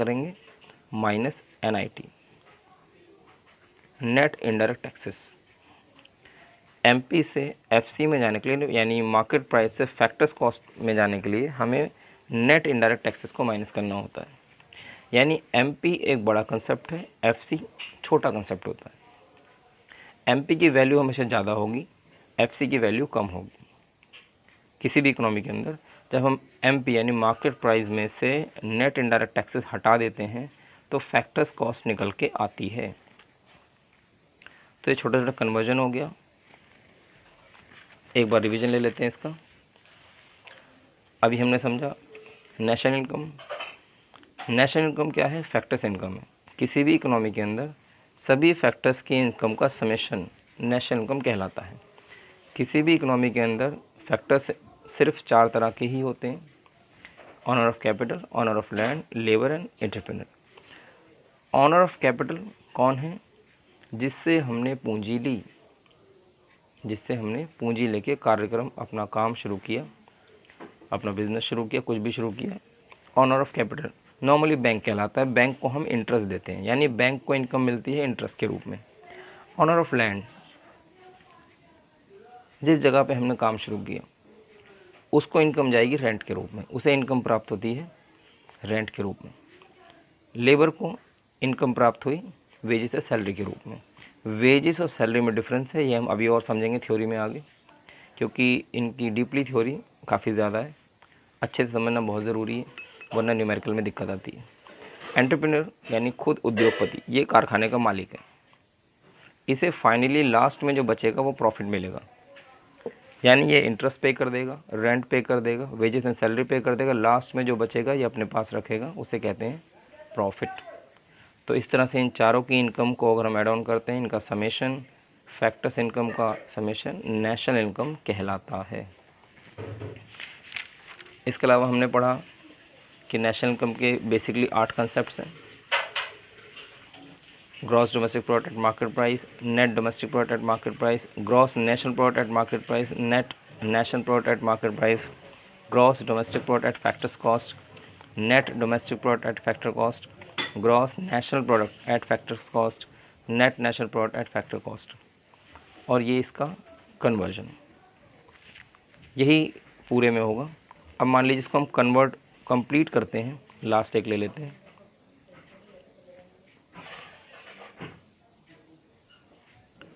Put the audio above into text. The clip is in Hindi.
करेंगे minus NIT, net indirect taxes. MP से FC में जाने के लिए यानी मार्केट प्राइस से फैक्टर्स कॉस्ट में जाने के लिए हमें नेट इनडायरेक्ट टैक्सेस को माइनस करना होता है। यानी MP एक बड़ा कंसेप्ट है, FC छोटा कंसेप्ट होता है। MP की वैल्यू हमेशा ज़्यादा होगी, FC की वैल्यू कम होगी। किसी भी इकोनॉमी के अंदर जब हम MP यानी मार्केट प्राइस में से नेट इनडायरेक्ट टैक्सेस हटा देते हैं तो फैक्टर्स कॉस्ट निकल के आती है। तो ये छोटा छोटा कन्वर्जन हो गया। एक बार रिवीजन ले लेते हैं इसका। अभी हमने समझा नेशनल इनकम। नेशनल इनकम क्या है? फैक्टर्स इनकम है। किसी भी इकोनॉमी के अंदर सभी फैक्टर्स की इनकम का समेशन नेशनल इनकम कहलाता है। किसी भी इकोनॉमी के अंदर फैक्टर्स सिर्फ 4 तरह के ही होते हैं: owner of capital, owner of land, labour and entrepreneur. Owner of capital कौन है? जिससे हमने पूंजी लेके कार्यक्रम अपना काम शुरू किया, अपना बिजनेस शुरू किया, कुछ भी शुरू किया। Owner of capital normally bank कहलाता है। बैंक को हम इंटरेस्ट देते हैं, यानी बैंक को इनकम मिलती है इंटरेस्ट के रूप में। ऑनर ऑफ लैंड, जिस जगह पे हमने काम शुरू किया उसको इनकम जाएगी रेंट के रूप में, उसे इनकम प्राप्त होती है रेंट के रूप में। लेबर को इनकम प्राप्त हुई वेजेस या सैलरी के रूप में। वेजेस और सैलरी में डिफरेंस है, ये हम अभी और समझेंगे थ्योरी में आगे, क्योंकि इनकी डीपली थ्योरी काफ़ी ज़्यादा है, अच्छे से समझना बहुत ज़रूरी है, वरना न्यूमेरिकल में दिक्कत आती है। एंटरप्रेन्योर यानी खुद उद्योगपति, ये कारखाने का मालिक है। इसे फाइनली लास्ट में जो बचेगा वो प्रॉफिट मिलेगा, यानी ये इंटरेस्ट पे कर देगा, रेंट पे कर देगा, वेजेस एंड सैलरी पे कर देगा, लास्ट में जो बचेगा ये अपने पास रखेगा, उसे कहते हैं प्रॉफिट। तो इस तरह से इन चारों की इनकम को अगर हम ऐड ऑन करते हैं, इनका समेशन, फैक्टर्स इनकम का समेशन नेशनल इनकम कहलाता है। इसके अलावा हमने पढ़ा कि नेशनल इनकम के बेसिकली 8 कंसेप्ट्स हैं: gross domestic product at market price, net domestic product at market price, gross national product at market price, net national product at market price, gross domestic product at factors cost, net domestic product at factor cost, gross national product at factors cost, net national product at factor cost, और ये इसका कन्वर्जन, यही पूरे में होगा। अब मान लीजिए इसको हम कंप्लीट करते हैं, लास्ट एक ले लेते हैं।